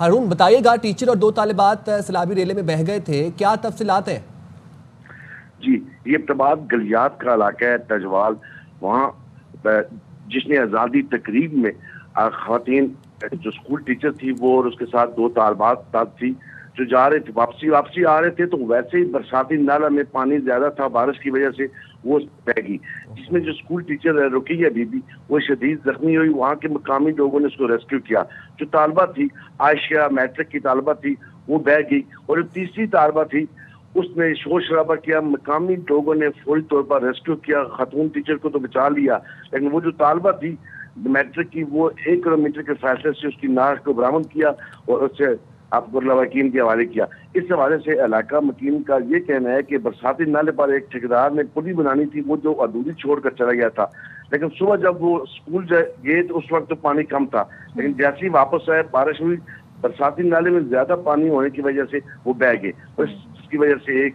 ہارون بتائیے گا، ٹیچر اور 2 طالبات سیلابی ریلے میں بہہ گئے تھے، کیا تفصیلات ہیں؟ جی، یہ ابتباد گلیات کا علاقہ ہے تجوال، وہاں جشن آزادی تقریب میں خواتین جو اسکول ٹیچر تھی وہ اور اس کے ساتھ 2 طالبات تھی جو جا رہے تھے، واپسی آ رہے تھے، تو ویسے ہی برساتی نالہ میں پانی زیادہ تھا بارش کی وجہ سے، وہ بہہ گئی، جس میں جو اسکول ٹیچر ہے رقیہ بی بی وہ شدید زخمی ہوئی۔ وہاں کے مقامی لوگوں نے اس کو ریسکیو کیا۔ جو طالبہ تھی عائشہ میٹرک کی طالبہ تھی وہ بہہ گئی، اور جو تیسری طالبہ تھی اس نے شور شرابہ کیا، مقامی لوگوں نے فوری طور پر ریسکیو کیا، خاتون ٹیچر کو تو بچا لیا، لیکن وہ جو طالبہ تھی میٹرک کی وہ 1 کلومیٹر کے فاصلے سے اس کی ناک کو برآمد کیا اور اس سے آپ کو اللہ وکیل کے حوالے کیا۔ اس حوالے سے علاقہ مکین کا یہ کہنا ہے کہ برساتی نالے پر ایک ٹھیکیدار نے پلی بنانی تھی، وہ جو ادھوری چھوڑ کر چلا گیا تھا، لیکن صبح جب وہ اسکول گئے تو اس وقت تو پانی کم تھا، لیکن جیسے ہی واپس آئے بارش ہوئی، برساتی نالے میں زیادہ پانی ہونے کی وجہ سے وہ بہہ گئے، اور اس کی وجہ سے ایک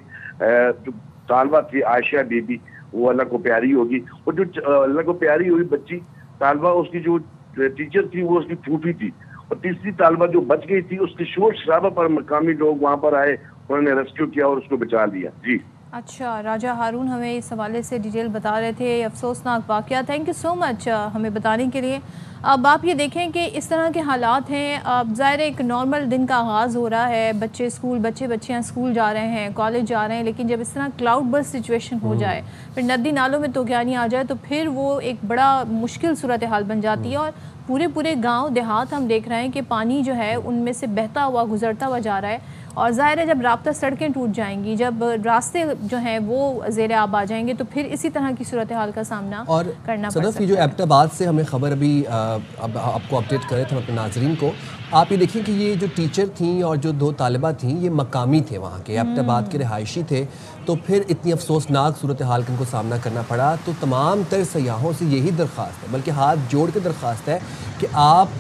جو طالبہ تھی عائشہ بی بی وہ اللہ کو پیاری ہوگی، اور جو اللہ کو پیاری ہوئی بچی طالبہ اس کی جو ٹیچر تھی وہ اس کی پھوپھی تھی، اور تیسری طالبہ جو بچ گئی تھی اس کے شور شرابہ پر مقامی لوگ وہاں پر آئے، انہوں نے ریسکیو کیا اور اس کو بچا لیا۔ جی اچھا، راجہ ہارون ہمیں اس حوالے سے ڈیٹیل بتا رہے تھے، افسوسناک واقعہ، تھینک یو سو مچ ہمیں بتانے کے لیے۔ اب آپ یہ دیکھیں کہ اس طرح کے حالات ہیں، اب ظاہر ایک نارمل دن کا آغاز ہو رہا ہے، بچیاں اسکول جا رہے ہیں، کالج جا رہے ہیں، لیکن جب اس طرح کلاؤڈ برسٹ سچویشن ہو جائے، پھر ندی نالوں میں طغیانی آ جائے، تو پھر وہ ایک بڑا مشکل صورتحال بن جاتی ہے، اور پورے گاؤں دیہات ہم دیکھ رہے ہیں کہ پانی جو ہے ان میں سے بہتا ہوا گزرتا ہوا جا رہا ہے، اور ظاہر ہے جب رابطہ سڑکیں ٹوٹ جائیں گی، جب راستے جو ہیں وہ زیر آب آ جائیں گے، تو پھر اسی طرح کی صورتحال کا سامنا کرنا پڑ سکتا ہے۔ یہ جو ایبٹ آباد سے ہمیں خبر ابھی اب آپ کو اپڈیٹ کرے تھے ہم اپنے ناظرین کو، آپ یہ دیکھیں کہ یہ جو ٹیچر تھیں اور جو 2 طالبہ تھیں یہ مقامی تھے، وہاں کے ایبٹ آباد کے رہائشی تھے، تو پھر اتنی افسوسناک صورتحال کو سامنا کرنا پڑا۔ تو تمام تر سیاحوں سے یہی درخواست ہے، بلکہ ہاتھ جوڑ کے درخواست ہے کہ آپ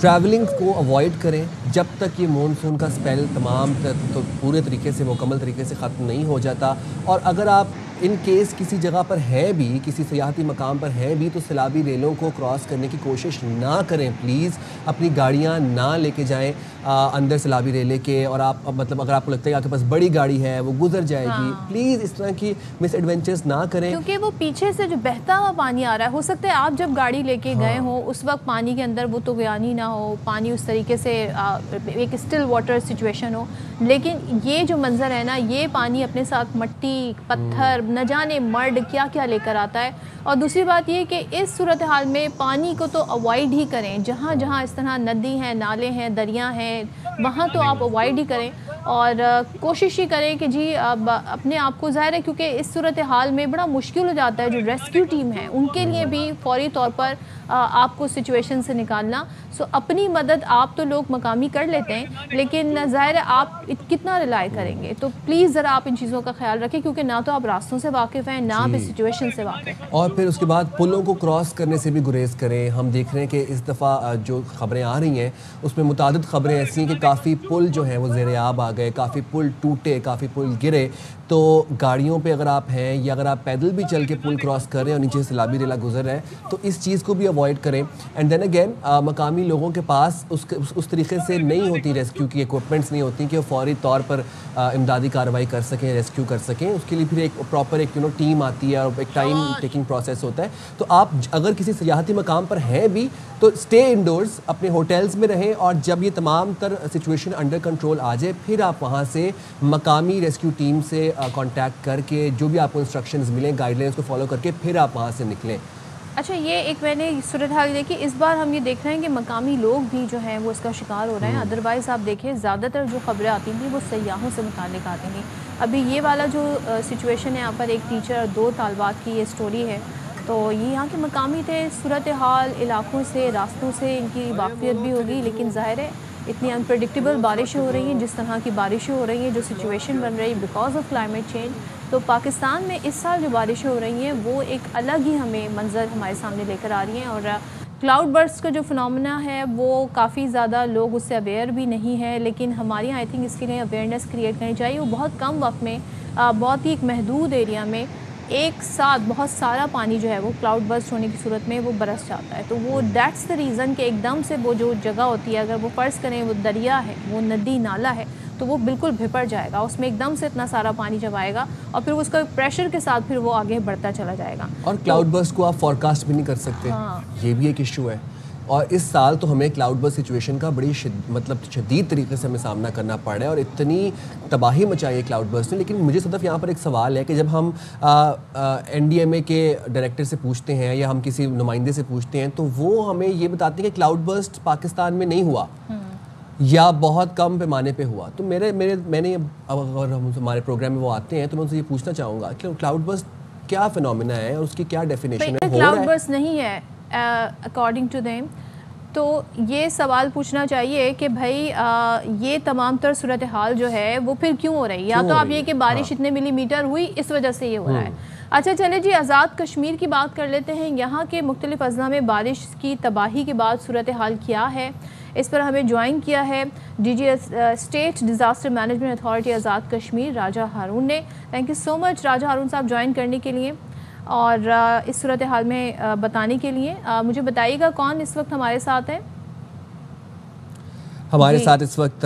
ٹریولنگ کو اوائڈ کریں جب تک یہ مونسون کا سپیل تمام تو پورے طریقے سے مکمل طریقے سے ختم نہیں ہو جاتا، اور اگر آپ ان کیس کسی جگہ پر ہے بھی، کسی سیاحتی مقام پر ہے بھی، تو سیلابی ریلوں کو کراس کرنے کی کوشش نہ کریں پلیز، اپنی گاڑیاں نہ لے کے جائیں اندر سیلابی ریلے کے، اور آپ مطلب اگر آپ کو لگتا ہے کہ آپ کے پاس بڑی گاڑی ہے وہ گزر جائے گی، پلیز اس طرح کی مس ایڈونچرز نہ کریں، کیونکہ وہ پیچھے سے جو بہتا ہوا پانی آ رہا ہے، ہو سکتا ہے آپ جب گاڑی لے کے گئے ہوں اس وقت پانی کے اندر وہ طغیانی نہ ہو، پانی اس طریقے سے ایک اسٹل واٹر سچویشن ہو، لیکن یہ جو منظر ہے نا، یہ پانی اپنے ساتھ مٹی، پتھر، نہ جانے مرڈ کیا کیا لے کر آتا ہے۔ اور دوسری بات یہ کہ اس صورتحال میں پانی کو تو اوائڈ ہی کریں، جہاں جہاں اس طرح ندی ہیں، نالے ہیں، دریا ہیں، وہاں تو آپ اوائڈ ہی کریں، اور کوشش ہی کریں کہ جی اب اپنے آپ کو، ظاہر ہے کیونکہ اس صورتحال میں بڑا مشکل ہو جاتا ہے، جو ریسکیو ٹیم ہے ان کے لیے بھی فوری طور پر آپ کو سچویشن سے نکالنا، سو اپنی مدد آپ تو لوگ مقامی کر لیتے ہیں، لیکن ظاہر ہے آپ کتنا ریلائی کریں گے، تو پلیز ذرا آپ ان چیزوں کا خیال رکھیں، کیونکہ نہ تو آپ راستوں سے واقف ہیں، نہ آپ اس سچویشن سے واقف ہیں، اور پھر اس کے بعد پلوں کو کراس کرنے سے بھی گریز کریں۔ ہم دیکھ رہے ہیں کہ اس دفعہ جو خبریں آ رہی ہیں اس میں متعدد خبریں ایسی ہیں کہ کافی پل جو ہیں وہ زیر آب آ گئے، کافی پل ٹوٹے، کافی پل گرے، تو گاڑیوں پہ اگر آپ ہیں یا اگر آپ پیدل بھی چل کے پل کراس کر رہے ہیں اور نیچے سے سیلابی ریلا گزر رہے ہیں تو اس چیز کو بھی اوائڈ کریں۔ اینڈ دین اگین مقامی لوگوں کے پاس اس طریقے سے نہیں ہوتی ریسکیو کی ایکوپمنٹس نہیں ہوتی کہ وہ فوری طور پر امدادی کارروائی کر سکیں، ریسکیو کر سکیں، اس کے لیے پھر ایک پراپر ایک ٹیم آتی ہے اور ایک ٹائم ٹیکنگ پروسیس ہوتا ہے۔ تو آپ اگر کسی سیاحتی مقام پر ہیں بھی تو اسٹے انڈورز، اپنے ہوٹلز میں رہیں، اور جب یہ تمام تر سچویشن انڈر کنٹرول آ جائے پھر آپ وہاں سے مقامی ریسکیو ٹیم سے کانٹیکٹ کر کے جو بھی آپ کو انسٹرکشنز ملیں، گائیڈ لائنس کو فالو کر کے پھر آپ وہاں سے نکلیں۔ اچھا، یہ ایک میں نے صورتحال دیکھی، اس بار ہم یہ دیکھ رہے ہیں کہ مقامی لوگ بھی جو ہیں وہ اس کا شکار ہو رہے ہیں، ادروائز آپ دیکھیں زیادہ تر جو خبریں آتی تھیں وہ سیاحوں سے متعلق آتی تھیں۔ ابھی یہ والا جو سچویشن ہے، یہاں پر ایک ٹیچر اور 2 طالبات کی یہ سٹوری ہے، تو یہ یہاں کے مقامی تھے، صورتحال علاقوں سے، راستوں سے ان کی واقفیت بھی ہوگی، لیکن ظاہر ہے اتنی انپریڈکٹیبل بارشیں ہو رہی ہیں، جس طرح کی بارشیں ہو رہی ہیں، جو سچویشن بن رہی ہے بیکاز آف کلائمیٹ چینج، تو پاکستان میں اس سال جو بارشیں ہو رہی ہیں وہ ایک الگ ہی ہمیں منظر ہمارے سامنے لے کر آ رہی ہیں، اور کلاؤڈ برسٹ کا جو فنومنا ہے وہ کافی زیادہ لوگ اس سے اویئر بھی نہیں ہیں، لیکن ہماری آئی تھنک اس کے لیے اویئرنیس کریٹ کرنی چاہیے، وہ بہت کم وقت میں، بہت ہی ایک محدود ایریا میں ایک ساتھ بہت سارا پانی جو ہے وہ کلاؤڈ برسٹ ہونے کی صورت میں وہ برس جاتا ہے. تو وہ دیٹس دا ریزن کہ ایک دم سے وہ جو جگہ ہوتی ہے, اگر وہ فرض کریں وہ دریا ہے, وہ ندی نالا ہے, تو وہ بالکل بھپڑ جائے گا. اس میں ایک دم سے اتنا سارا پانی جب آئے گا اور پھر اس کا پریشر کے ساتھ پھر وہ آگے بڑھتا چلا جائے گا. اور کلاؤڈ برسٹ کو آپ فورکاسٹ بھی نہیں کر سکتے, یہ بھی ایک ایشو ہے. اور اس سال تو ہمیں کلاؤڈ برسٹ سچویشن کا بڑی شدید طریقے سے ہمیں سامنا کرنا پڑ رہا ہے اور اتنی تباہی مچائی ہے کلاؤڈ برسٹ نے. لیکن مجھے صدف یہاں پر ایک سوال ہے کہ جب ہم NDMA کے ڈائریکٹر سے پوچھتے ہیں یا ہم کسی نمائندے سے پوچھتے ہیں تو وہ ہمیں یہ بتاتے ہیں کہ کلاؤڈ برسٹ پاکستان میں نہیں ہوا یا بہت کم پیمانے پہ ہوا. تو میں نے اگر ہمارے پروگرام میں وہ آتے ہیں تو میں ان سے یہ پوچھنا چاہوں گا کہ کلاؤڈ برسٹ کیا فینومینا ہے اور اس کی کیا ڈیفینیشن ہے. کلاؤڈ برسٹ نہیں ہے اکارڈنگ ٹو دیم. تو یہ سوال پوچھنا چاہیے کہ بھائی یہ تمام تر صورتحال جو ہے وہ پھر کیوں ہو رہی ہے. یا تو آپ یہ کہ بارش اتنے ملی میٹر ہوئی اس وجہ سے یہ ہو رہا ہے. اچھا چلے جی, آزاد کشمیر کی بات کر لیتے ہیں. یہاں کے مختلف اضلاع میں بارش کی تباہی کے بعد صورتحال کیا ہے, اس پر ہمیں جوائن کیا ہے DG state disaster management authority Azad Kashmir Raja Haroon نے. Thank you so much Raja Haroon Sahib join کرنے کے لیے اور اس صورتحال میں بتانے کے لیے. مجھے بتائیے گا کون اس وقت ہمارے ساتھ ہے. ہمارے ساتھ اس وقت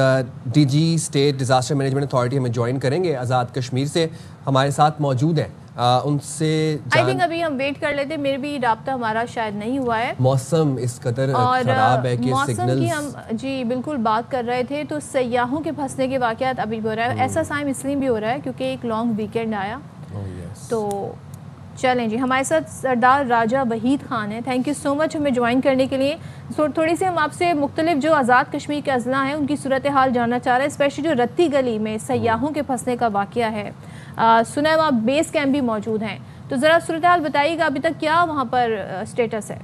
DG state disaster management authority ہمیں جوائن کریں گے, آزاد کشمیر سے ہمارے ساتھ موجود ہیں. ان سے آئی تھنک ابھی ہم ویٹ کر لیتے, میرے بھی رابطہ ہمارا شاید نہیں ہوا ہے. موسم اس قدر خراب ہے کہ موسم کی ہم جی بالکل بات کر رہے تھے. تو سیاحوں کے پھنسنے کے واقعات ابھی بھی ہو رہا ہے. ایسا ٹائم اس لیے بھی ہو رہا ہے کیونکہ ایک لانگ ویکینڈ آیا. تو چلیں جی, ہمارے ساتھ سردار راجہ وحید خان ہیں. تھینک یو سو مچ ہمیں جوائن کرنے کے لیے. تھوڑی سی ہم آپ سے مختلف جو آزاد کشمیر کے اضلاع ہیں ان کی صورتحال جاننا چاہ رہے ہیں, اسپیشلی جو رتی گلی میں سیاحوں کے پھنسنے کا واقعہ ہے. سنا ہے وہاں بیس کیمپ بھی موجود ہیں, تو ذرا صورتحال بتائیے گا ابھی تک کیا وہاں پر اسٹیٹس ہے.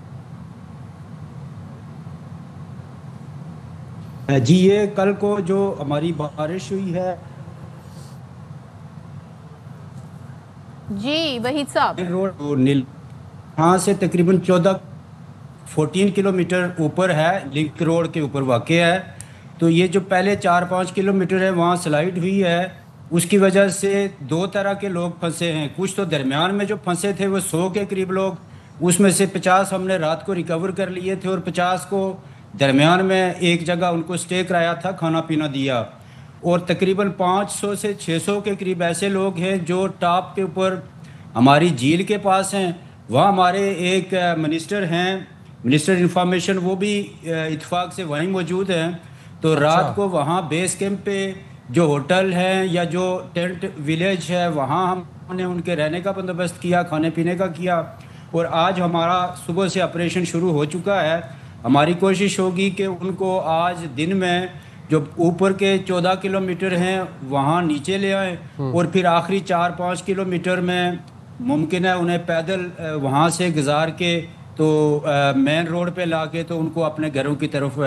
جی یہ کل کو جو ہماری بارش ہوئی ہے جی وحید صاحب, یہاں سے تقریباً 14 کلومیٹر اوپر ہے, لنک روڈ کے اوپر واقع ہے. تو یہ جو پہلے 4-5 کلومیٹر ہے وہاں سلائڈ ہوئی ہے, اس کی وجہ سے دو طرح کے لوگ پھنسے ہیں. کچھ تو درمیان میں جو پھنسے تھے وہ 100 کے قریب لوگ, اس میں سے 50 ہم نے رات کو ریکور کر لیے تھے اور 50 کو درمیان میں ایک جگہ ان کو سٹے کرایا تھا, کھانا پینا دیا. اور تقریباً 500 سے 600 کے قریب ایسے لوگ ہیں جو ٹاپ کے اوپر ہماری جھیل کے پاس ہیں. وہاں ہمارے ایک منسٹر ہیں, منسٹر انفارمیشن, وہ بھی اتفاق سے وہیں موجود ہیں. تو رات کو وہاں بیس کیمپ پہ جو ہوٹل ہے یا جو ٹینٹ ویلیج ہے وہاں ہم نے ان کے رہنے کا بندوبست کیا, کھانے پینے کا کیا. اور آج ہمارا صبح سے آپریشن شروع ہو چکا ہے. ہماری کوشش ہوگی کہ ان کو آج دن میں جو اوپر کے 14 کلومیٹر ہیں وہاں نیچے لے آئیں اور پھر آخری 4-5 کلومیٹر میں ممکن ہے انہیں پیدل وہاں سے گزار کے تو مین روڈ پہ لا کے تو ان کو اپنے گھروں کی طرف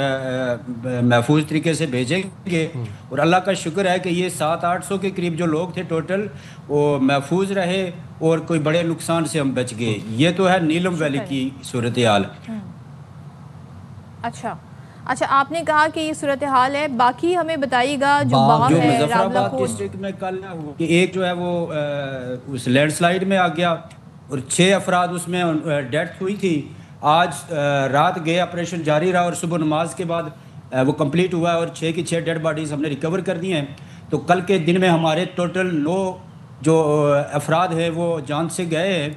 محفوظ طریقے سے بھیجیں گے. اور اللہ کا شکر ہے کہ یہ 700-800 کے قریب جو لوگ تھے ٹوٹل وہ محفوظ رہے اور کوئی بڑے نقصان سے ہم بچ گئے. یہ تو ہے نیلم ویلی کی صورتحال. اچھا آپ نے کہا کہ یہ صورتحال ہے, باقی ہمیں بتائیے گا جو باغ ہے مظفر آباد ڈسٹرکٹ میں کل کہ ایک جو ہے وہ اس لینڈ سلائیڈ میں آ گیا اور 6 افراد اس میں ڈیتھ ہوئی تھی. آج رات گئے, آپریشن جاری رہا اور صبح نماز کے بعد وہ کمپلیٹ ہوا ہے اور 6 کی 6 ڈیڈ باڈیز ہم نے ریکور کر دی ہیں. تو کل کے دن میں ہمارے ٹوٹل 9 جو افراد ہیں وہ جان سے گئے ہیں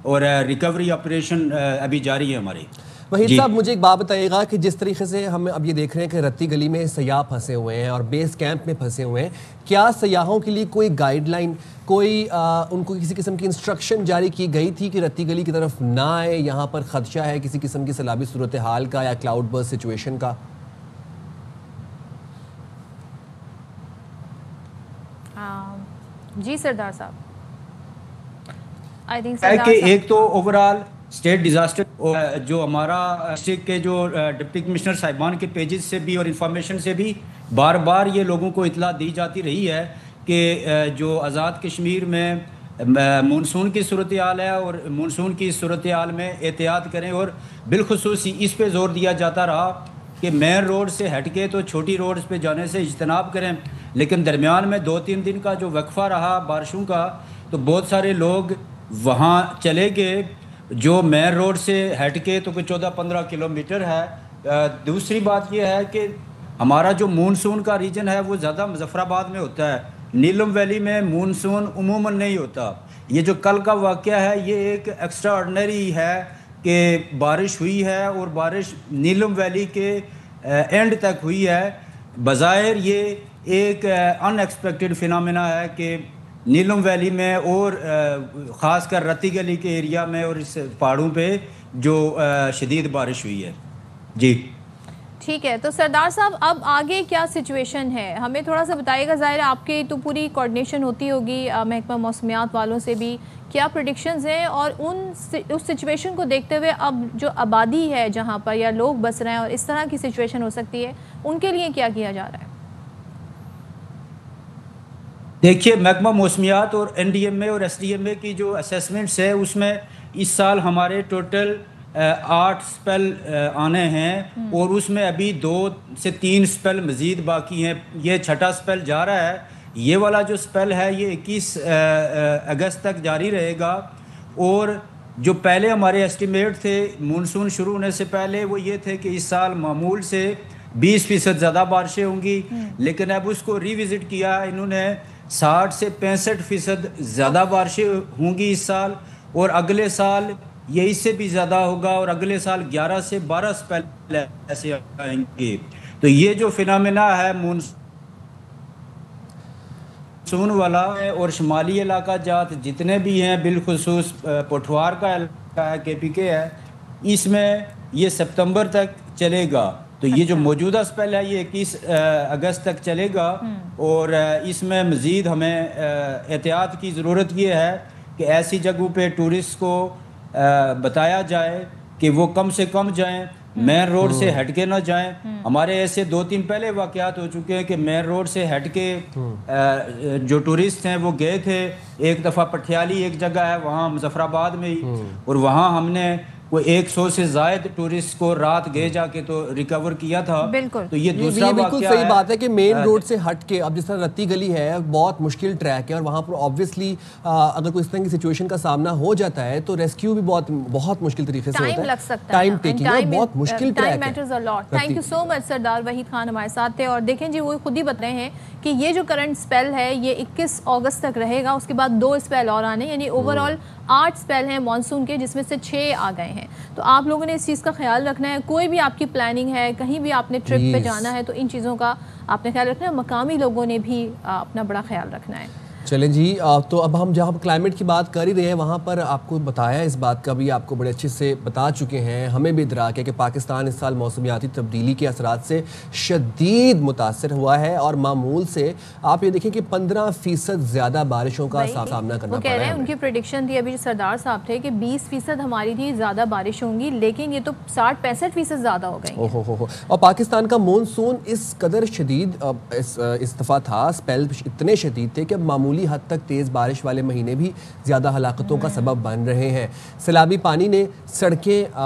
اور ریکوری آپریشن ابھی جاری ہے ہمارے. وحید صاحب مجھے ایک بات بتائیے گا کہ جس طریقے سے ہم اب یہ دیکھ رہے ہیں کہ رتی گلی میں سیاح پھنسے ہوئے ہیں اور بیس کیمپ میں پھنسے ہوئے ہیں, کیا سیاحوں کے لیے کوئی گائیڈ لائن, کوئی ان کو کسی قسم کی انسٹرکشن جاری کی گئی تھی کہ رتی گلی کی طرف نہ آئے, یہاں پر خدشہ ہے کسی قسم کی سیلابی صورتحال کا یا کلاؤڈ برسٹ سچویشن کا؟ جی سردار صاحب, ایک تو اوورال اسٹیٹ ڈیزاسٹر جو ہمارا ڈسٹرکٹ کے جو ڈپٹی کمشنر صاحبان کے پیجز سے بھی اور انفارمیشن سے بھی بار بار یہ لوگوں کو اطلاع دی جاتی رہی ہے کہ جو آزاد کشمیر میں مونسون کی صورتحال ہے اور مونسون کی صورتحال میں احتیاط کریں. اور بالخصوص اس پہ زور دیا جاتا رہا کہ مین روڈ سے ہٹ کے تو چھوٹی روڈز پہ جانے سے اجتناب کریں. لیکن درمیان میں 2-3 دن کا جو وقفہ رہا بارشوں کا تو بہت سارے لوگ وہاں چلے گئے جو مین روڈ سے ہٹ کے تو کوئی 14-15 کلومیٹر ہے۔ دوسری بات یہ ہے کہ ہمارا جو مونسون کا ریجن ہے وہ زیادہ مظفر آباد میں ہوتا ہے، نیلم ویلی میں مونسون عموماً نہیں ہوتا۔ یہ جو کل کا واقعہ ہے یہ ایک ایکسٹرا آرڈنری ہے کہ بارش ہوئی ہے اور بارش نیلم ویلی کے اینڈ تک ہوئی ہے۔ بظاہر یہ ایک ان ایکسپیکٹڈ فینامنا ہے کہ نیلم ویلی میں اور خاص کر رتی گلی کے ایریا میں اور اس پہاڑوں پہ جو شدید بارش ہوئی ہے۔ جی ٹھیک ہے، تو سردار صاحب اب آگے کیا سچویشن ہے ہمیں تھوڑا سا بتائیے گا۔ ظاہر آپ کی تو پوری کوارڈینیشن ہوتی ہوگی محکمہ موسمیات والوں سے بھی، کیا پریڈکشنز ہیں اور اس سچویشن کو دیکھتے ہوئے اب جو آبادی ہے جہاں پر یا لوگ بس رہے ہیں اور اس طرح کی سچویشن ہو سکتی ہے ان کے لیے کیا کیا جا رہا ہے؟ دیکھیے محکمہ موسمیات اور این ڈی ایم اے اور ایس ڈی ایم اے کی جو اسیسمنٹس ہے اس میں اس سال ہمارے ٹوٹل 8 سپیل آنے ہیں اور اس میں ابھی 2 سے 3 سپیل مزید باقی ہیں۔ یہ 6واں سپیل جا رہا ہے، یہ والا جو سپیل ہے یہ 21 اگست تک جاری رہے گا۔ اور جو پہلے ہمارے ایسٹیمیٹ تھے مونسون شروع ہونے سے پہلے وہ یہ تھے کہ اس سال معمول سے 20% زیادہ بارشیں ہوں گی، لیکن اب اس کو ری وزٹ کیا انہوں نے، 60 سے 65% زیادہ بارشیں ہوں گی اس سال، اور اگلے سال یہ اس سے بھی زیادہ ہوگا، اور اگلے سال 11 سے 12 سپیل ایسے آئیں گے۔ تو یہ جو فینامنا ہے مونسون والا ہے اور شمالی علاقہ جات جتنے بھی ہیں، بالخصوص پٹھوار کا علاقہ ہے، کے پی کے ہے، اس میں یہ ستمبر تک چلے گا۔ تو یہ جو موجودہ سپیل ہے یہ 21 اگست تک چلے گا، اور اس میں مزید ہمیں احتیاط کی ضرورت یہ ہے کہ ایسی جگہوں پہ ٹورسٹ کو بتایا جائے کہ وہ کم سے کم جائیں، مین روڈ سے ہٹ کے نہ جائیں۔ ہمارے ایسے 2-3 پہلے واقعات ہو چکے ہیں کہ مین روڈ سے ہٹ کے جو ٹورسٹ ہیں وہ گئے تھے۔ ایک دفعہ پٹھیالی ایک جگہ ہے وہاں مظفر آباد میں ہی، اور وہاں ہم نے کوئی 100 سے زائد ٹورسٹ کو رات گئے جا کے تو ریکور کیا تھا۔ تو یہ دوسرا بالکل صحیح بات ہے کہ مین روڈ سے ہٹ کے اب جس طرح رتی گلی ہے بہت مشکل ٹریک ہے، اور وہاں پر آبویسلی اگر کوئی اس طرح کی سچویشن کا سامنا ہو جاتا ہے تو ریسکیو بھی بہت مشکل طریقے سے ہوتا ہے، ٹائم ٹیکنگ ہے، بہت مشکل ٹریک ہے۔ تھینک یو سو مچ سردار وحید خان ہمارے ساتھ تھے۔ اور دیکھیں جی وہ خود ہی بتا رہے ہیں کہ یہ جو کرنٹ سپیل ہے یہ 21 اگست تک رہے گا، اس کے بعد 2 سپیل اور آنے، یعنی اوور آل 8 سپیل ہیں مانسون کے، جس میں سے 6 آ گئے ہیں۔ تو آپ لوگوں نے اس چیز کا خیال رکھنا ہے، کوئی بھی آپ کی پلاننگ ہے، کہیں بھی آپ نے ٹرپ پہ جانا ہے تو ان چیزوں کا آپ نے خیال رکھنا ہے، مقامی لوگوں نے بھی اپنا بڑا خیال رکھنا ہے۔ چلیں جی، تو اب ہم جہاں کلائمیٹ کی بات کر ہی رہے ہیں وہاں پر آپ کو بتایا اس بات کا بھی، آپ کو بڑے اچھے سے بتا چکے ہیں، ہمیں بھی ادراک ہے کہ پاکستان اس سال موسمیاتی تبدیلی کے اثرات سے شدید متاثر ہوا ہے، اور معمول سے آپ یہ دیکھیں کہ 15% زیادہ بارشوں کا سامنا کرنا وہ کہہ رہے ہیں، ان کی پریڈکشن تھی ابھی جو سردار صاحب تھے کہ 20% ہماری تھی زیادہ بارش ہوں گی، لیکن یہ تو 60-65% زیادہ ہو گئی ہیں۔ اور پاکستان کا مونسون اس قدر شدید اس دفعہ تھا، سپیل اتنے شدید تھے کہ اب معمولی حد تک تیز بارش والے مہینے بھی زیادہ ہلاکتوں کا سبب بن رہے ہیں۔ سیلابی پانی نے سڑکیں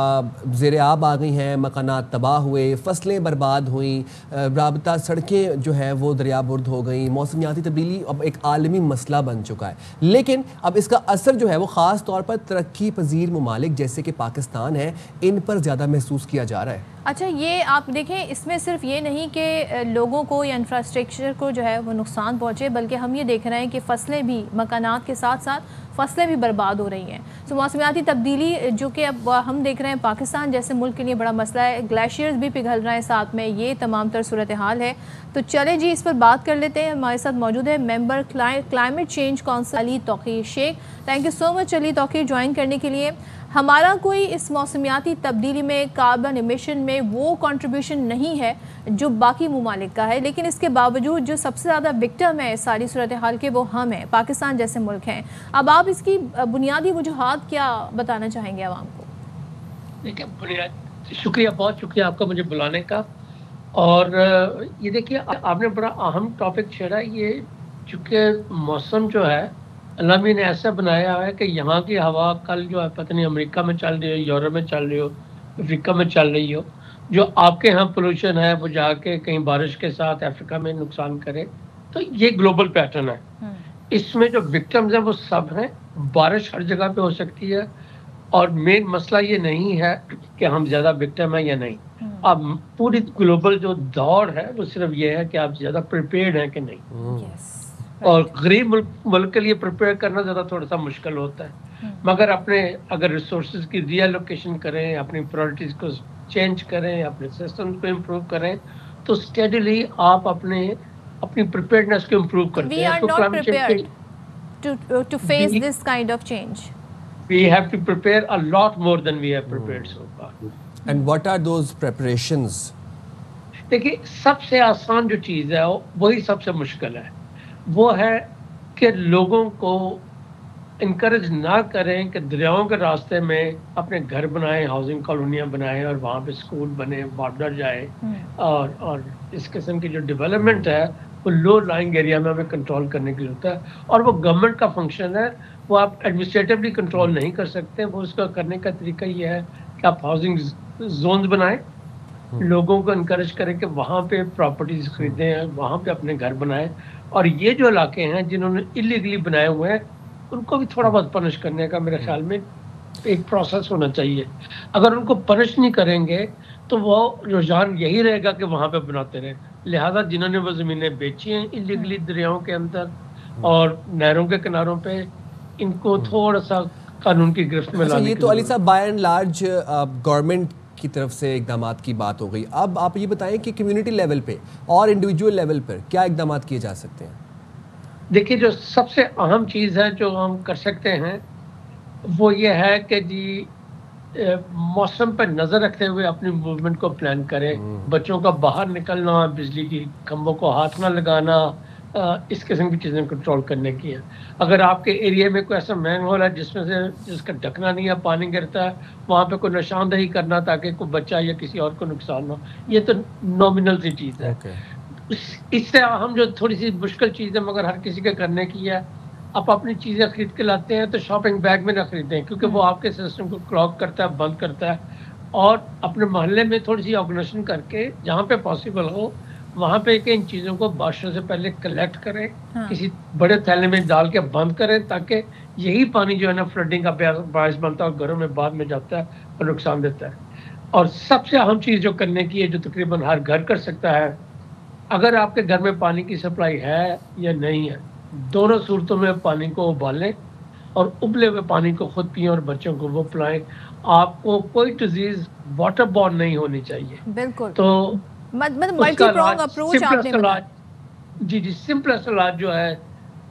زیر آب آ گئی ہیں، مکانات تباہ ہوئے، فصلیں برباد ہوئیں، رابطہ سڑکیں جو ہے وہ دریا برد ہو گئیں۔ موسمیاتی تبدیلی اب ایک عالمی مسئلہ بن چکا ہے، لیکن اب اس کا اثر جو ہے وہ خاص طور پر ترقی پذیر ممالک جیسے کہ پاکستان ہے ان پر زیادہ محسوس کیا جا رہا ہے۔ اچھا، یہ آپ دیکھیں اس میں صرف یہ نہیں کہ لوگوں کو یا انفراسٹرکچر کو جو ہے وہ نقصان پہنچے، بلکہ ہم یہ دیکھ رہے ہیں کہ فصلیں بھی، مکانات کے ساتھ ساتھ فصلیں بھی برباد ہو رہی ہیں۔ تو موسمیاتی تبدیلی جو کہ اب ہم دیکھ رہے ہیں پاکستان جیسے ملک کے لیے بڑا مسئلہ ہے، گلیشیئرز بھی پگھل رہے ہیں ساتھ میں، یہ تمام تر صورتحال ہے۔ تو چلیں جی اس پر بات کر لیتے ہیں۔ ہمارے ساتھ موجود ہے member climate change council Ali Tauqir Sheikh. Thank you so much Ali Tauqir join کرنے کے لیے۔ ہمارا کوئی اس موسمیاتی تبدیلی میں کاربن ایمیشن میں وہ کنٹریبیوشن نہیں ہے جو باقی ممالک کا ہے، لیکن اس کے باوجود جو سب سے زیادہ وکٹم ہے ساری صورتحال کے وہ ہم ہیں، پاکستان جیسے ملک ہیں۔ اب آپ اس کی بنیادی وجوہات کیا بتانا چاہیں گے عوام کو؟ دیکھیں، شکریہ، بہت شکریہ آپ کا مجھے بلانے کا۔ اور یہ دیکھیے آپ نے بڑا اہم ٹاپک چھیڑا، یہ چونکہ موسم جو ہے اللہ نے ایسا بنایا ہے کہ یہاں کی ہوا کل جو ہے پتہ نہیں امریکہ میں چل رہی ہو، یورپ میں چل رہی ہو، افریقہ میں چل رہی ہو، جو آپ کے ہاں پولوشن ہے وہ جا کے کہیں بارش کے ساتھ افریقہ میں نقصان کرے۔ تو یہ گلوبل پیٹرن ہے۔ اس میں جو وکٹمز ہیں وہ سب ہیں. بارش ہر جگہ پہ ہو سکتی ہے اور مین مسئلہ یہ نہیں ہے کہ ہم زیادہ وکٹم ہیں یا نہیں. اب پوری گلوبل جو دوڑ ہے وہ صرف یہ ہے کہ آپ زیادہ پریپیئرڈ ہیں کہ نہیں. اور غریب ملک کے لیے پریپیئر کرنا زیادہ تھوڑا سا مشکل ہوتا ہے. مگر اگر ریسورسز کی ری ایلوکیشن کریں, اپنی پرائرٹیز کو چینج کریں, اپنے سسٹم کو امپروو کریں, تو اسٹیڈیلی آپ اپنی پریپیئرڈنیس کو امپروو کرتے ہیں. We are not prepared to face this kind of change. We have to prepare a lot more than we have prepared so far. And what are those preparations? دیکھیے, سب سے آسان جو چیز ہے وہی سب سے مشکل ہے. وہ ہے کہ لوگوں کو انکریج نہ کریں کہ دریاؤں کے راستے میں اپنے گھر بنائیں, ہاؤسنگ کالونیاں بنائیں اور وہاں پہ اسکول بنے, بارڈر جائے, اور اس قسم کی جو ڈیولپمنٹ ہے وہ لو لائنگ ایریا میں ہمیں کنٹرول کرنے کی ضرورت ہے. اور وہ گورنمنٹ کا فنکشن ہے, وہ آپ ایڈمنسٹریٹولی کنٹرول نہیں کر سکتے. وہ اس کا کرنے کا طریقہ یہ ہے کہ آپ ہاؤسنگ زونز بنائیں, لوگوں کو انکریج کریں کہ وہاں پہ پراپرٹیز خریدیں, وہاں پہ اپنے گھر بنائیں. اور یہ جو علاقے ہیں جنہوں نے اللیگلی بنائے ہوئے ہیں ان کو بھی تھوڑا بہت پنش کرنے کا میرے خیال میں ایک پروسیس ہونا چاہیے. اگر ان کو پنش نہیں کریں گے تو وہ رجحان یہی رہے گا کہ وہاں پہ بناتے رہیں. لہذا جنہوں نے وہ زمینیں بیچی ہیں اللیگلی دریاؤں کے اندر اور نہروں کے کناروں پہ, ان کو تھوڑا سا قانون کی گرفت میں لانے. یہ تو علی صاحب بائی اینڈ لارج گورنمنٹ کی طرف سے اقدامات کی بات ہو گئی. اب آپ یہ بتائیں کہ کمیونٹی لیول پہ اور انڈیویجول لیول پر کیا اقدامات کیے جا سکتے ہیں؟ دیکھیے, جو سب سے اہم چیز ہے جو ہم کر سکتے ہیں وہ یہ ہے کہ جی موسم پر نظر رکھتے ہوئے اپنی موومنٹ کو پلان کریں. بچوں کا باہر نکلنا, بجلی کی کھمبوں کو ہاتھ نہ لگانا, اس قسم کی چیزیں کنٹرول کرنے کی ہے. اگر آپ کے ایریا میں کوئی ایسا مین ہول ہے جس کا ڈھکنا نہیں ہے, پانی گرتا ہے, وہاں پہ کوئی نشاندہی کرنا تاکہ کوئی بچہ یا کسی اور کو نقصان نہ ہو. یہ تو نامنل سی چیز ہے. اس سے ہم جو تھوڑی سی مشکل چیز ہے مگر ہر کسی کے کرنے کی ہے, آپ اپنی چیزیں خرید کے لاتے ہیں تو شاپنگ بیگ میں نہ خریدیں, کیونکہ وہ آپ کے سسٹم کو کلاگ کرتا ہے, بند کرتا ہے. اور اپنے محلے میں تھوڑی سی آرگنائزیشن کر کے جہاں پہ پاسبل ہو وہاں پہ کہ ان چیزوں کو بارشوں سے پہلے کلیکٹ کریں, کسی بڑے تھیلے میں ڈال کے بند کریں, تاکہ یہی پانی جو ہے نا فلڈنگ کا باعث بنتا ہے اور گھروں میں بعد میں جاتا ہے اور نقصان دیتا ہے. اور سب سے اہم چیز جو کرنے کی ہے, جو تقریباً ہر گھر کر سکتا ہے, اگر آپ کے گھر میں پانی کی سپلائی ہے یا نہیں ہے, دونوں صورتوں میں پانی کو ابالیں اور ابلے ہوئے پانی کو خود پئیں اور بچوں کو وہ پلائیں. آپ کو کوئی ڈیزیز واٹر بورن نہیں ہونی چاہیے. بالکل. تو مطلب ملٹی پرونگ اپروچ آپ نے بتایا. جی سمپلسٹ علاج جو ہے,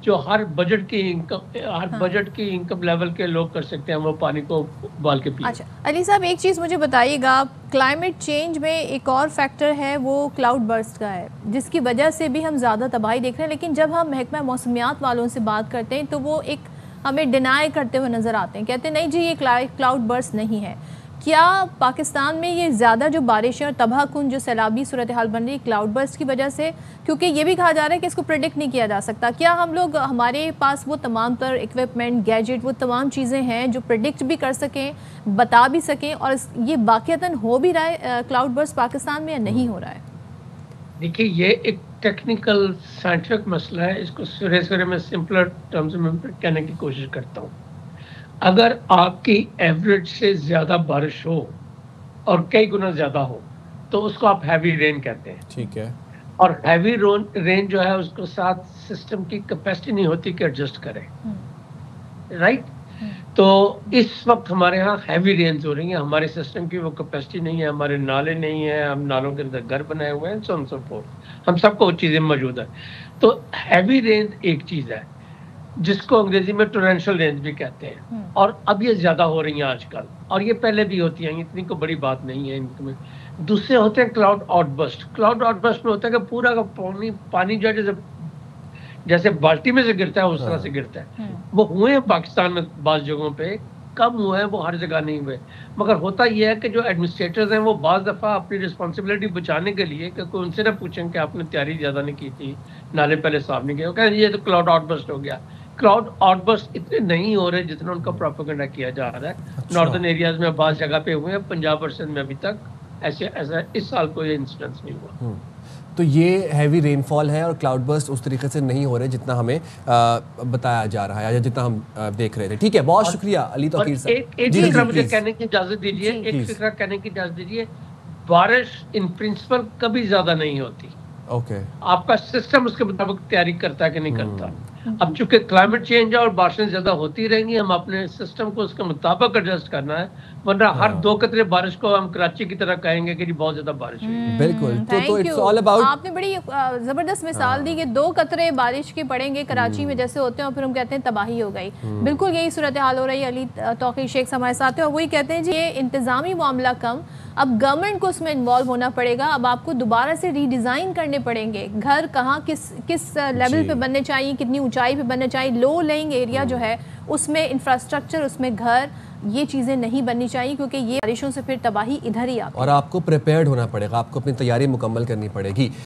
جو ہر بجٹ کی انکم لیول کے لوگ کر سکتے ہیں, وہ پانی کو ابال کے پئیں. اچھا علی صاحب, ایک چیز مجھے بتائیے گا, کلائمیٹ چینج میں ایک اور فیکٹر ہے وہ کلاؤڈ برسٹ کا ہے, جس کی وجہ سے بھی ہم زیادہ تباہی دیکھ رہے ہیں. لیکن جب ہم محکمہ موسمیات والوں سے بات کرتے ہیں تو وہ ایک ہمیں ڈینائی کرتے ہوئے نظر آتے ہیں, کہتے ہیں نہیں جی یہ کلاؤڈ برسٹ نہیں ہے. کیا پاکستان میں یہ زیادہ جو بارشیں اور تباہ کن جو سیلابی صورتحال بن رہی ہے کلاؤڈ برسٹ کی وجہ سے, کیونکہ یہ بھی کہا جا رہا ہے کہ اس کو پریڈکٹ نہیں کیا جا سکتا. کیا ہم لوگ, ہمارے پاس وہ تمام تر اکوپمنٹ, گیجٹ, وہ تمام چیزیں ہیں جو پریڈکٹ بھی کر سکیں, بتا بھی سکیں, اور یہ واقعتاً ہو بھی رہا ہے کلاؤڈ برسٹ پاکستان میں یا نہیں ہو رہا ہے؟ دیکھیے, یہ ایک ٹیکنیکل سائنٹیفک مسئلہ ہے. اس کو سرے میں سمپلر ٹرمز میں کہنے کی کوشش کرتا ہوں. اگر آپ کی ایوریج سے زیادہ بارش ہو اور کئی گنا زیادہ ہو تو اس کو آپ ہیوی رین کہتے ہیں. ٹھیک ہے. اور ہیوی رین جو ہے اس کو ساتھ سسٹم کی کیپیسٹی نہیں ہوتی کہ ایڈجسٹ کرے, رائٹ. تو اس وقت ہمارے ہاں ہیوی رینز ہو رہی ہیں, ہمارے سسٹم کی وہ کیپیسٹی نہیں ہے, ہمارے نالے نہیں ہیں, ہم نالوں کے اندر گھر بنائے ہوئے ہیں, سو فورتھ, ہم سب کو وہ چیزیں موجود ہیں. تو ہیوی رینز ایک چیز ہے جس کو انگریزی میں ٹورینشل رینز بھی کہتے ہیں, اور اب یہ زیادہ ہو رہی ہیں آج کل, اور یہ پہلے بھی ہوتی ہیں, اتنی کو بڑی بات نہیں ہے ان میں. دوسرے ہوتے ہیں cloud out burst. Cloud out burst میں ہوتا ہے کہ پورا کا پانی جو ہے جیسے بالٹی میں سے گرتا ہے اس طرح سے گرتا ہے. وہ ہوئے ہیں پاکستان میں بعض جگہوں پہ, کم ہوئے ہیں, وہ ہر جگہ نہیں ہوئے. مگر ہوتا یہ ہے کہ جو ایڈمنسٹریٹرز ہیں وہ بعض دفعہ اپنی رسپانسبلٹی بچانے کے لیے, کہ کوئی ان سے نہ پوچھیں کہ آپ نے تیاری زیادہ نہیں کی تھی, نالے پہلے صاف نہیں کیے, وہ کہیں یہ تو کلاؤڈ آؤٹ برسٹ ہو گیا. کلاؤڈ آؤٹ برسٹ اتنے نہیں ہو رہے جتنا ان کا پروپیگنڈا کیا جا رہا ہے. ناردرن ایریاز میں بعض جگہ پہ ہوئے ہیں, پنجاب اور سندھ میں ابھی تک ایسا اس سال کوئی انسیڈنس نہیں ہوا. تو یہ ہیوی رین فال ہے اور کلاؤڈ برسٹ اس طریقے سے نہیں ہو رہے جتنا ہمیں بتایا جا رہا ہے یا جتنا ہم دیکھ رہے تھے. ٹھیک ہے, بہت شکریہ علی توقیر صاحب. ایک فکرہ مجھے کہنے کی اجازت دیجیے, ایک فکرہ کہنے کی اجازت دیجیے. بارش ان پرنسپل کبھی زیادہ نہیں ہوتی. اوکے, آپ کا سسٹم اس کے مطابق تیاری کرتا ہے کہ نہیں کرتا. اب چونکہ کلائمیٹ چینج ہے اور بارشیں زیادہ ہوتی رہیں گی, ہم اپنے سسٹم کو اس کے مطابق ایڈجسٹ کرنا ہے, ورنہ ہر 2 قطرے بارش کو ہم کراچی کی طرح کہیں گے کہ جی بہت زیادہ بارش ہوئی. بالکل. تو اٹس آل اباؤٹ, آپ نے بڑی زبردست مثال دی کہ 2 قطرے بارش کے پڑیں گے کراچی میں جیسے ہوتے ہیں اور پھر ہم کہتے ہیں تباہی ہو گئی. بالکل یہی صورتحال ہو رہی ہے. علی توقیر شیخ ہمارے ساتھ ہیں اور وہی کہتے ہیں جی یہ انتظامی معاملہ کم, اب گورنمنٹ کو اس میں انوالو ہونا پڑے گا. اب آپ کو دوبارہ سے ری ڈیزائن کرنے پڑیں گے. گھر کہاں کس لیول پہ بننے چاہیے, کتنی اونچائی پہ بننے چاہیے. لو لینگ ایریا جو ہے اس میں انفراسٹرکچر, اس میں گھر, یہ چیزیں نہیں بننی چاہیے کیونکہ یہ بارشوں سے پھر تباہی ادھر ہی آتی ہے. اور آپ کو پریپیئرڈ ہونا پڑے گا, آپ کو اپنی تیاری مکمل کرنی پڑے گی.